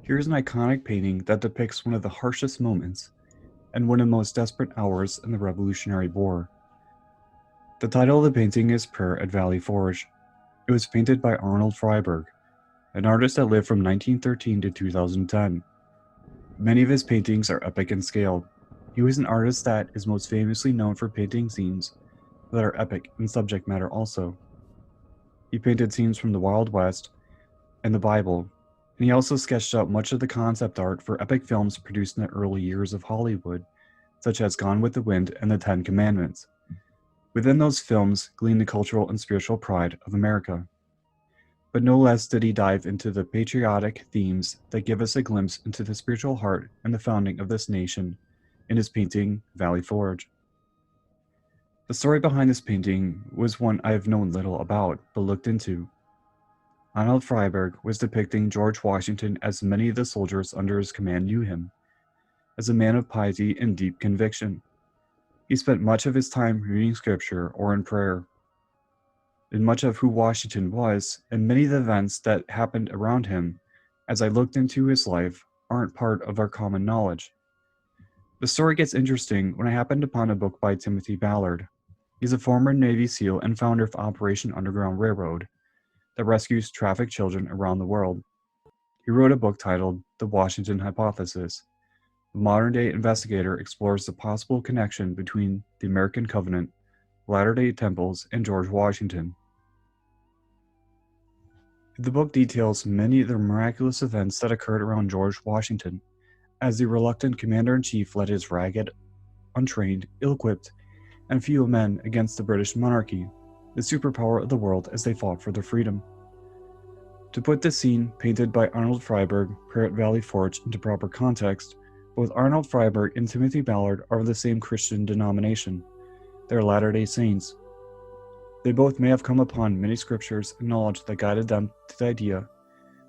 Here's an iconic painting that depicts one of the harshest moments and one of the most desperate hours in the Revolutionary War. The title of the painting is Prayer at Valley Forge. It was painted by Arnold Friberg, an artist that lived from 1913 to 2010. Many of his paintings are epic in scale. He was an artist that is most famously known for painting scenes that are epic in subject matter also. He painted scenes from the Wild West and the Bible, and he also sketched out much of the concept art for epic films produced in the early years of Hollywood, such as Gone with the Wind and The Ten Commandments. Within those films gleaned the cultural and spiritual pride of America. But no less did he dive into the patriotic themes that give us a glimpse into the spiritual heart and the founding of this nation in his painting Valley Forge. The story behind this painting was one I have known little about, but looked into. Arnold Friberg was depicting George Washington as many of the soldiers under his command knew him, as a man of piety and deep conviction. He spent much of his time reading scripture or in prayer. And much of who Washington was, and many of the events that happened around him, as I looked into his life, aren't part of our common knowledge. The story gets interesting when I happened upon a book by Timothy Ballard. He's a former Navy SEAL and founder of Operation Underground Railroad that rescues trafficked children around the world. He wrote a book titled The Washington Hypothesis. The modern-day investigator explores the possible connection between the American Covenant, Latter-day Temples, and George Washington. The book details many of the miraculous events that occurred around George Washington, as the reluctant commander-in-chief led his ragged, untrained, ill-equipped, and few men against the British monarchy, the superpower of the world as they fought for their freedom. To put this scene, painted by Arnold Friberg, Prayer at Valley Forge, into proper context, both Arnold Friberg and Timothy Ballard are of the same Christian denomination. They are Latter-day Saints. They both may have come upon many scriptures and knowledge that guided them to the idea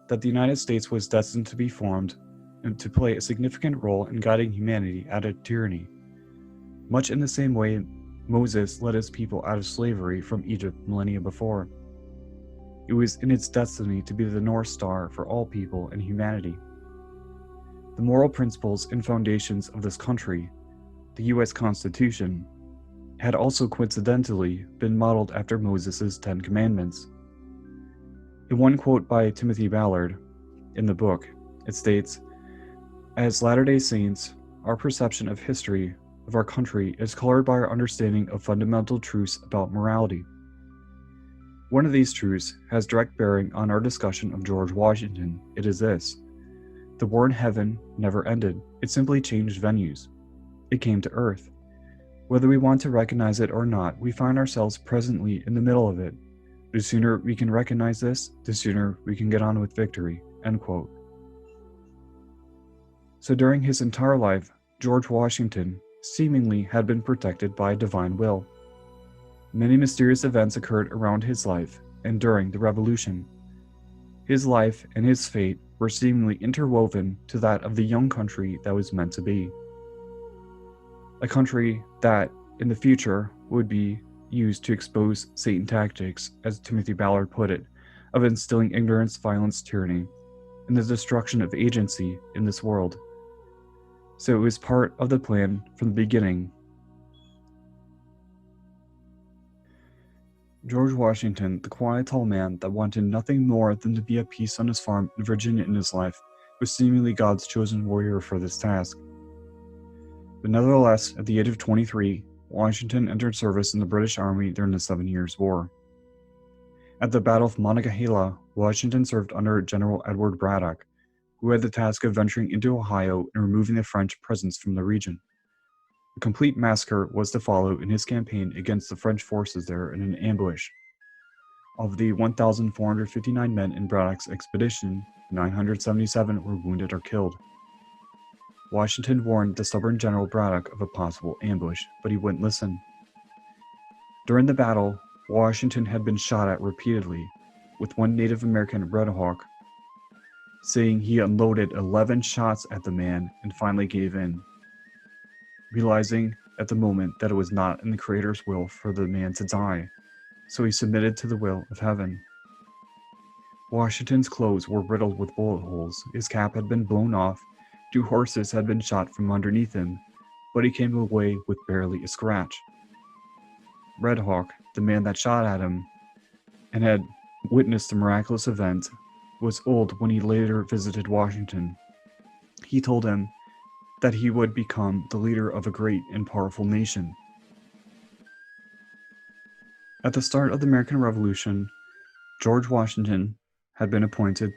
that the United States was destined to be formed and to play a significant role in guiding humanity out of tyranny, much in the same way Moses led his people out of slavery from Egypt millennia before. It was in its destiny to be the North Star for all people and humanity. The moral principles and foundations of this country, the U.S. Constitution, had also coincidentally been modeled after Moses' Ten Commandments. In one quote by Timothy Ballard in the book, it states, "As Latter-day Saints, our perception of history of our country is colored by our understanding of fundamental truths about morality. One of these truths has direct bearing on our discussion of George Washington. It is this: the war in heaven never ended. It simply changed venues. It came to earth. Whether we want to recognize it or not, we find ourselves presently in the middle of it. The sooner we can recognize this, the sooner we can get on with victory." End quote. So during his entire life, George Washington seemingly had been protected by divine will. Many mysterious events occurred around his life and during the Revolution. His life and his fate were seemingly interwoven to that of the young country that was meant to be. A country that, in the future, would be used to expose Satan tactics, as Timothy Ballard put it, of instilling ignorance, violence, tyranny, and the destruction of agency in this world. So it was part of the plan from the beginning. George Washington, the quiet tall man that wanted nothing more than to be at peace on his farm in Virginia in his life, was seemingly God's chosen warrior for this task. But nevertheless, at the age of 23, Washington entered service in the British Army during the 7 Years' War. At the Battle of Monongahela, Washington served under General Edward Braddock, who had the task of venturing into Ohio and removing the French presence from the region. A complete massacre was to follow in his campaign against the French forces there in an ambush. Of the 1,459 men in Braddock's expedition, 977 were wounded or killed. Washington warned the stubborn General Braddock of a possible ambush, but he wouldn't listen. During the battle, Washington had been shot at repeatedly, with one Native American Red Hawk saying he unloaded 11 shots at the man and finally gave in, realizing at the moment that it was not in the Creator's will for the man to die, so he submitted to the will of heaven. Washington's clothes were riddled with bullet holes, his cap had been blown off, 2 horses had been shot from underneath him, but he came away with barely a scratch. Red Hawk, the man that shot at him and had witnessed the miraculous event, was old when he later visited Washington. He told him that he would become the leader of a great and powerful nation. At the start of the American Revolution, George Washington had been appointed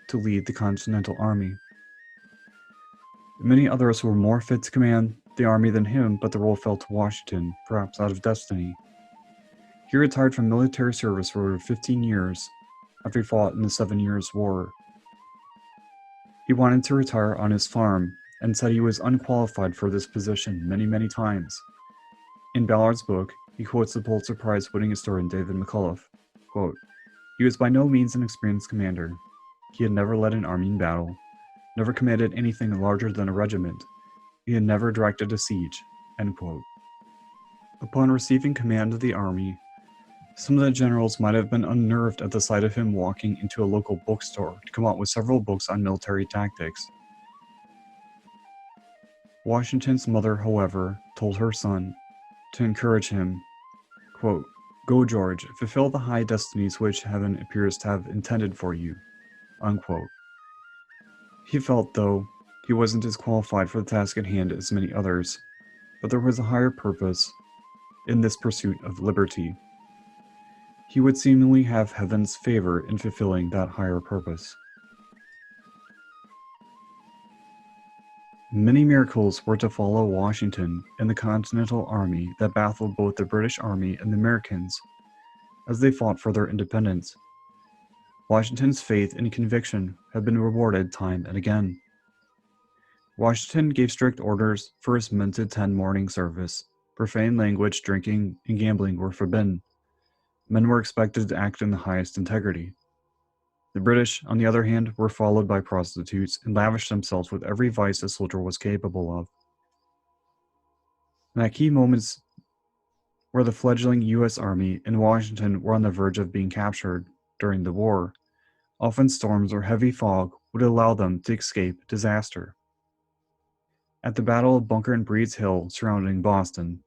to lead the Continental Army. Many others were more fit to command the army than him, but the role fell to Washington, perhaps out of destiny. He retired from military service for over 15 years after he fought in the 7 Years' War. He wanted to retire on his farm and said he was unqualified for this position many times. In Ballard's book, he quotes the Pulitzer Prize-winning historian David McCullough, quote, "He was by no means an experienced commander. He had never led an army in battle, never commanded anything larger than a regiment. He had never directed a siege," end quote. Upon receiving command of the army, some of the generals might have been unnerved at the sight of him walking into a local bookstore to come out with several books on military tactics. Washington's mother, however, told her son to encourage him, quote, "Go, George, fulfill the high destinies which heaven appears to have intended for you," unquote. He felt, though, he wasn't as qualified for the task at hand as many others, but there was a higher purpose in this pursuit of liberty. He would seemingly have heaven's favor in fulfilling that higher purpose. Many miracles were to follow Washington and the Continental Army that baffled both the British Army and the Americans as they fought for their independence. Washington's faith and conviction have been rewarded time and again. Washington gave strict orders for his men to attend morning service. Profane language, drinking, and gambling were forbidden. Men were expected to act in the highest integrity. The British, on the other hand, were followed by prostitutes and lavished themselves with every vice a soldier was capable of. And at key moments where the fledgling U.S. Army and Washington were on the verge of being captured during the war, often storms or heavy fog would allow them to escape disaster. At the Battle of Bunker and Breed's Hill surrounding Boston,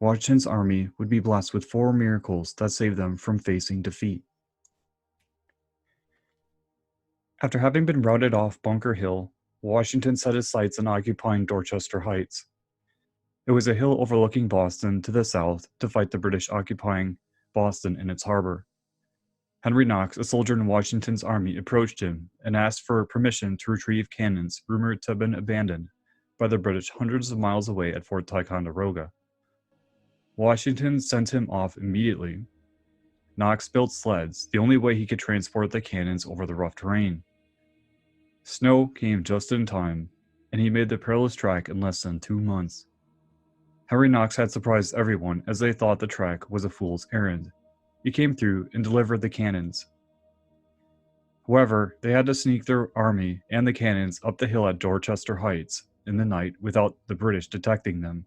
Washington's army would be blessed with 4 miracles that saved them from facing defeat. After having been routed off Bunker Hill, Washington set his sights on occupying Dorchester Heights. It was a hill overlooking Boston to the south to fight the British occupying Boston and its harbor. Henry Knox, a soldier in Washington's army, approached him and asked for permission to retrieve cannons rumored to have been abandoned by the British hundreds of miles away at Fort Ticonderoga. Washington sent him off immediately. Knox built sleds, the only way he could transport the cannons over the rough terrain. Snow came just in time, and he made the perilous trek in less than 2 months. Henry Knox had surprised everyone as they thought the trek was a fool's errand. He came through and delivered the cannons. However, they had to sneak their army and the cannons up the hill at Dorchester Heights in the night without the British detecting them.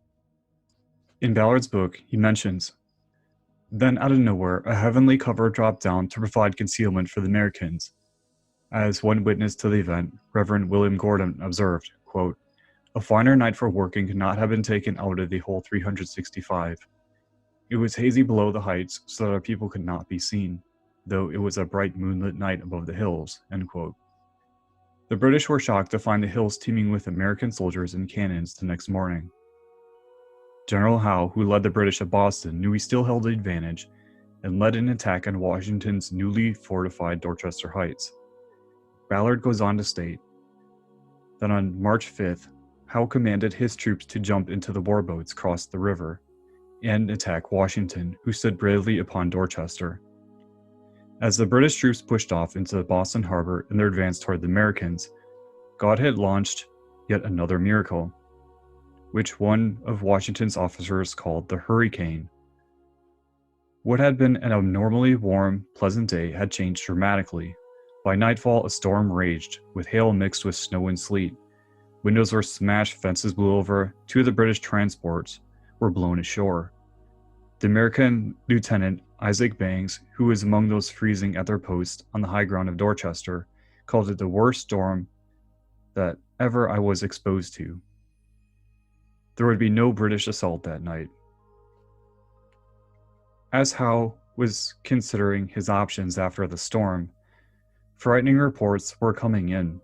In Ballard's book, he mentions, "Then out of nowhere, a heavenly cover dropped down to provide concealment for the Americans. As one witness to the event, Reverend William Gordon, observed, quote, a finer night for working could not have been taken out of the whole 365. It was hazy below the heights so that our people could not be seen, though it was a bright moonlit night above the hills," end quote. The British were shocked to find the hills teeming with American soldiers and cannons the next morning. General Howe, who led the British at Boston, knew he still held the advantage and led an attack on Washington's newly fortified Dorchester Heights. Ballard goes on to state that on March 5th, Howe commanded his troops to jump into the warboats, cross the river, and attack Washington, who stood bravely upon Dorchester. As the British troops pushed off into Boston Harbor in their advance toward the Americans, God had launched yet another miracle, which one of Washington's officers called the hurricane. What had been an abnormally warm, pleasant day had changed dramatically. By nightfall, a storm raged, with hail mixed with snow and sleet. Windows were smashed, fences blew over, 2 of the British transports were blown ashore. The American Lieutenant Isaac Banks, who was among those freezing at their post on the high ground of Dorchester, called it the worst storm that ever I was exposed to. There would be no British assault that night. As Howe was considering his options after the storm, frightening reports were coming in.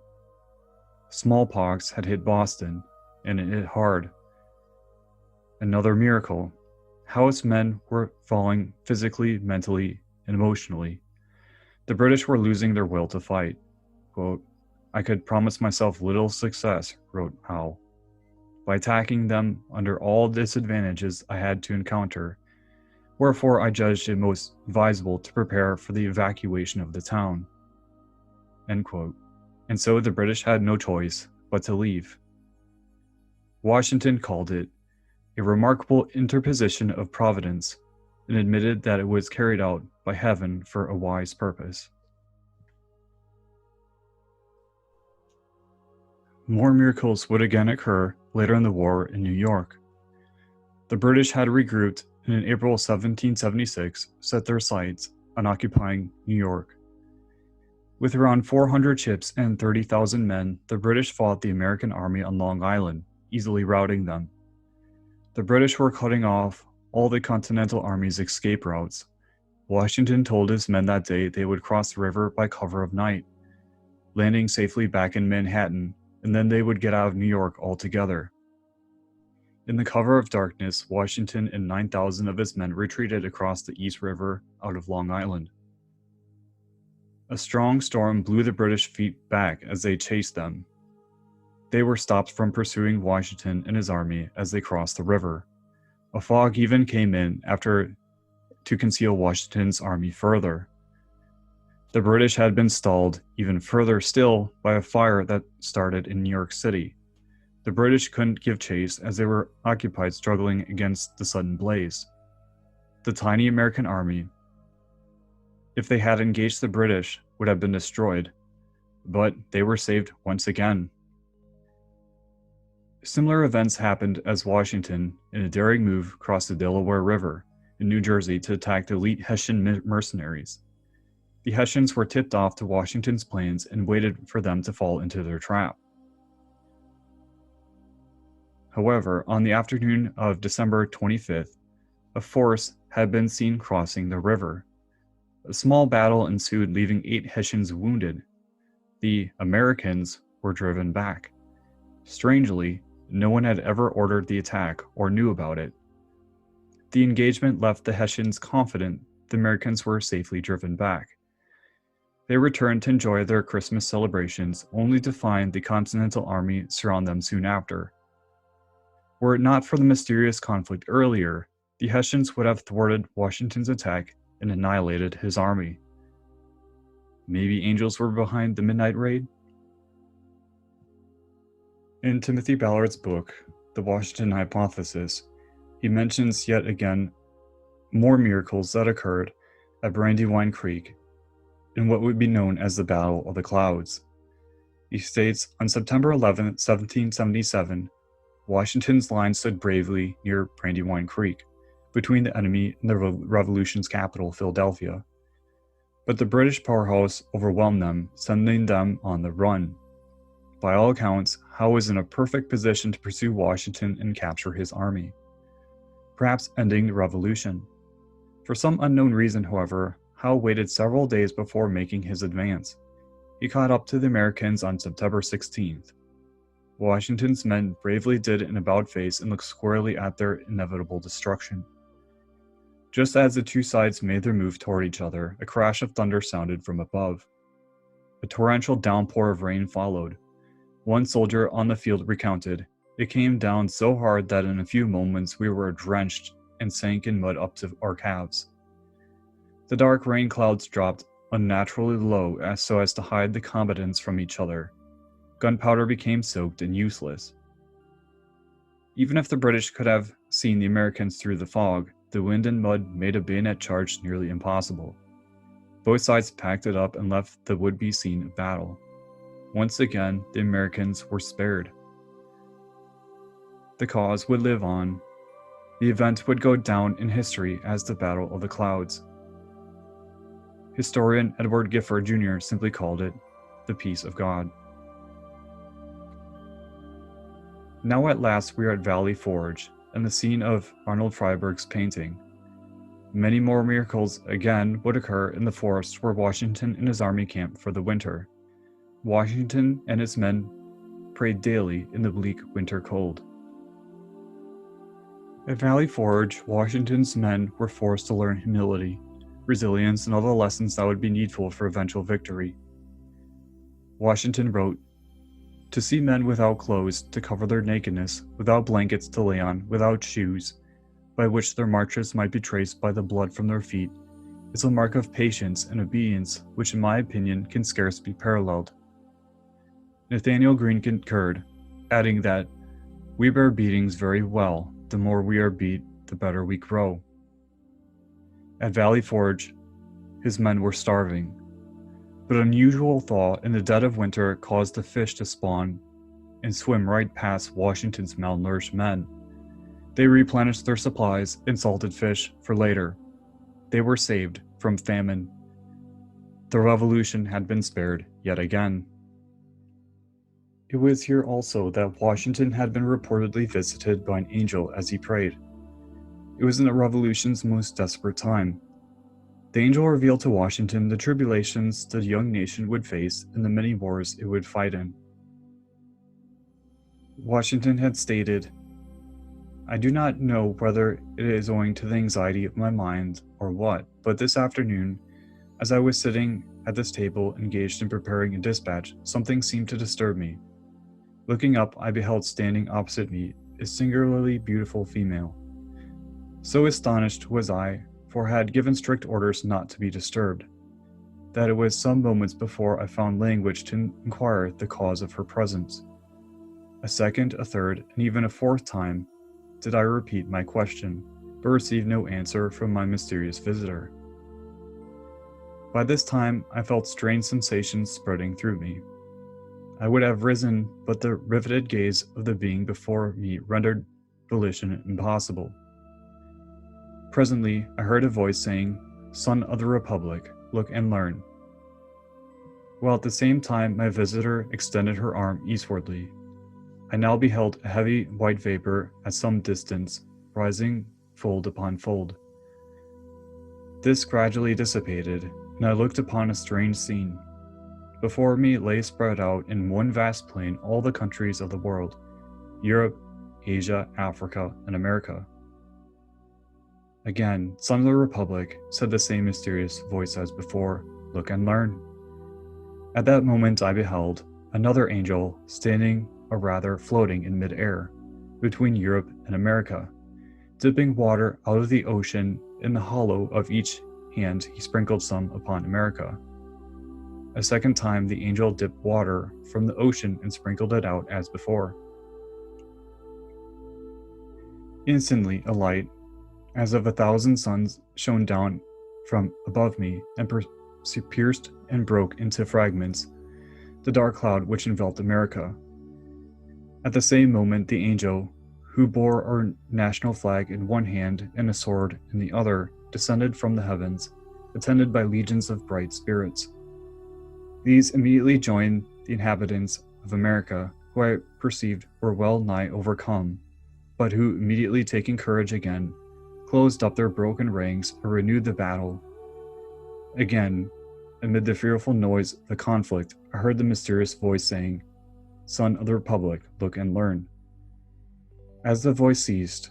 Smallpox had hit Boston, and it hit hard. Another miracle. Howe's men were falling physically, mentally, and emotionally. The British were losing their will to fight. Quote, "I could promise myself little success," wrote Howe, "by attacking them under all disadvantages I had to encounter. Wherefore I judged it most advisable to prepare for the evacuation of the town." End quote. And so the British had no choice but to leave. Washington called it a remarkable interposition of Providence and admitted that it was carried out by heaven for a wise purpose. More miracles would again occur later in the war in New York. The British had regrouped and in April 1776 set their sights on occupying New York. With around 400 ships and 30,000 men, the British fought the American army on Long Island, easily routing them. The British were cutting off all the Continental Army's escape routes. Washington told his men that day they would cross the river by cover of night, landing safely back in Manhattan, and then they would get out of New York altogether. In the cover of darkness, Washington and 9,000 of his men retreated across the East River out of Long Island. A strong storm blew the British fleet back as they chased them. They were stopped from pursuing Washington and his army as they crossed the river. A fog even came in to conceal Washington's army further. The British had been stalled even further still by a fire that started in New York City. The British couldn't give chase as they were occupied struggling against the sudden blaze. The tiny American army, if they had engaged the British, would have been destroyed, but they were saved once again. Similar events happened as Washington, in a daring move, crossed the Delaware River in New Jersey to attack the elite Hessian mercenaries. The Hessians were tipped off to Washington's plans and waited for them to fall into their trap. However, on the afternoon of December 25th, a force had been seen crossing the river. A small battle ensued, leaving 8 Hessians wounded. The Americans were driven back. Strangely, no one had ever ordered the attack or knew about it. The engagement left the Hessians confident the Americans were safely driven back. They returned to enjoy their Christmas celebrations, only to find the Continental Army surround them soon after. Were it not for the mysterious conflict earlier, the Hessians would have thwarted Washington's attack and annihilated his army. Maybe angels were behind the midnight raid? In Timothy Ballard's book, The Washington Hypothesis, he mentions yet again more miracles that occurred at Brandywine Creek in what would be known as the Battle of the Clouds. He states, on September 11, 1777, Washington's line stood bravely near Brandywine Creek, between the enemy and the Revolution's capital, Philadelphia. But the British powerhouse overwhelmed them, sending them on the run. By all accounts, Howe was in a perfect position to pursue Washington and capture his army, perhaps ending the Revolution. For some unknown reason, however, Howe waited several days before making his advance. He caught up to the Americans on September 16th. Washington's men bravely did an about-face and looked squarely at their inevitable destruction. Just as the two sides made their move toward each other, a crash of thunder sounded from above. A torrential downpour of rain followed. One soldier on the field recounted, "It came down so hard that in a few moments we were drenched and sank in mud up to our calves." The dark rain clouds dropped unnaturally low so as to hide the combatants from each other. Gunpowder became soaked and useless. Even if the British could have seen the Americans through the fog, the wind and mud made a bayonet charge nearly impossible. Both sides packed it up and left the would-be scene of battle. Once again, the Americans were spared. The cause would live on The event would go down in history as the Battle of the Clouds. Historian Edward Gifford Jr. simply called it the Peace of God. Now at last we are at Valley Forge, and the scene of Arnold Friberg's painting. Many more miracles again would occur in the forest where Washington and his army camped for the winter. Washington and his men prayed daily in the bleak winter cold. At Valley Forge, Washington's men were forced to learn humility, resilience, and all the lessons that would be needful for eventual victory. Washington wrote, "To see men without clothes to cover their nakedness, without blankets to lay on, without shoes, by which their marches might be traced by the blood from their feet, is a mark of patience and obedience which in my opinion can scarce be paralleled." Nathanael Greene concurred, adding that, "We bear beatings very well. The more we are beat, the better we grow." At Valley Forge, his men were starving, but an unusual thaw in the dead of winter caused the fish to spawn and swim right past Washington's malnourished men. They replenished their supplies and salted fish for later. They were saved from famine. The revolution had been spared yet again. It was here also that Washington had been reportedly visited by an angel as he prayed. It was in the revolution's most desperate time. The angel revealed to Washington the tribulations the young nation would face and the many wars it would fight in. Washington had stated, "I do not know whether it is owing to the anxiety of my mind or what, but this afternoon, as I was sitting at this table engaged in preparing a dispatch, something seemed to disturb me. Looking up, I beheld standing opposite me a singularly beautiful female. So astonished was I, for I had given strict orders not to be disturbed, that it was some moments before I found language to inquire the cause of her presence. A second, a third, and even a fourth time did I repeat my question, but received no answer from my mysterious visitor. By this time, I felt strange sensations spreading through me. I would have risen, but the riveted gaze of the being before me rendered volition impossible. Presently, I heard a voice saying, 'Son of the Republic, look and learn,' while at the same time my visitor extended her arm eastwardly. I now beheld a heavy white vapor at some distance, rising fold upon fold. This gradually dissipated, and I looked upon a strange scene. Before me lay spread out in one vast plain all the countries of the world, Europe, Asia, Africa, and America. Again, Son of the Republic, said the same mysterious voice as before, look and learn. At that moment I beheld another angel standing, or rather floating in mid-air, between Europe and America, dipping water out of the ocean. In the hollow of each hand he sprinkled some upon America. A second time the angel dipped water from the ocean and sprinkled it out as before. Instantly a light, as of 1,000 suns, shone down from above me and pierced and broke into fragments the dark cloud which enveloped America. At the same moment the angel, who bore our national flag in one hand and a sword in the other, descended from the heavens, attended by legions of bright spirits. These immediately joined the inhabitants of America, who I perceived were well nigh overcome, but who, immediately taking courage again, closed up their broken ranks and renewed the battle. Again, amid the fearful noise of the conflict, I heard the mysterious voice saying, "Son of the Republic, look and learn." As the voice ceased,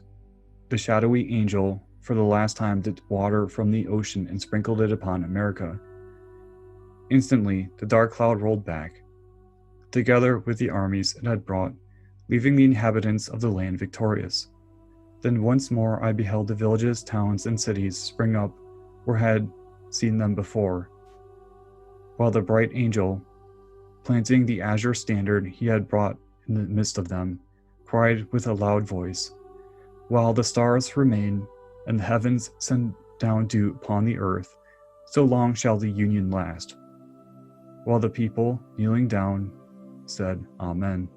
the shadowy angel for the last time dipped water from the ocean and sprinkled it upon America. Instantly, the dark cloud rolled back, together with the armies it had brought, leaving the inhabitants of the land victorious. Then once more I beheld the villages, towns, and cities spring up where I had seen them before, while the bright angel, planting the azure standard he had brought in the midst of them, cried with a loud voice, "While the stars remain and the heavens send down dew upon the earth, so long shall the Union last." While the people, kneeling down, said, "Amen."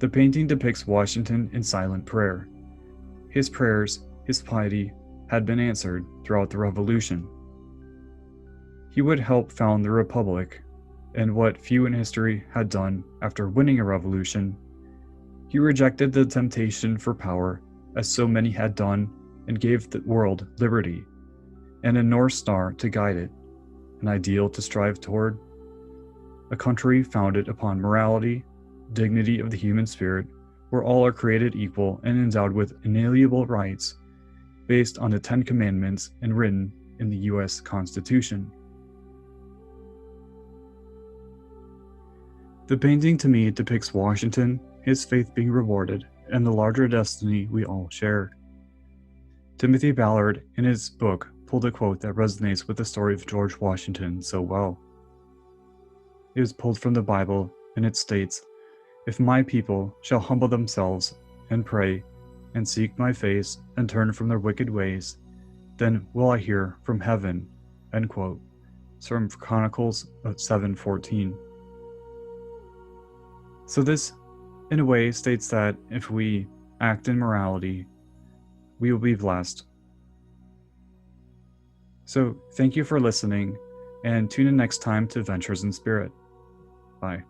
The painting depicts Washington in silent prayer. His prayers, his piety, had been answered throughout the Revolution. He would help found the Republic, and what few in history had done after winning a revolution, he rejected the temptation for power as so many had done and gave the world liberty, and a North Star to guide it, an ideal to strive toward, a country founded upon morality, dignity of the human spirit, where all are created equal and endowed with inalienable rights, based on the 10 Commandments and written in the U.S. Constitution. The painting to me depicts Washington, his faith being rewarded, and the larger destiny we all share. Timothy Ballard, in his book, pulled a quote that resonates with the story of George Washington so well. It was pulled from the Bible, and it states, "If my people shall humble themselves and pray and seek my face and turn from their wicked ways, then will I hear from heaven." End quote. It's from Chronicles 7:14. So this, in a way, states that if we act in morality, we will be blessed. So thank you for listening, and tune in next time to Ventures in Spirit. Bye.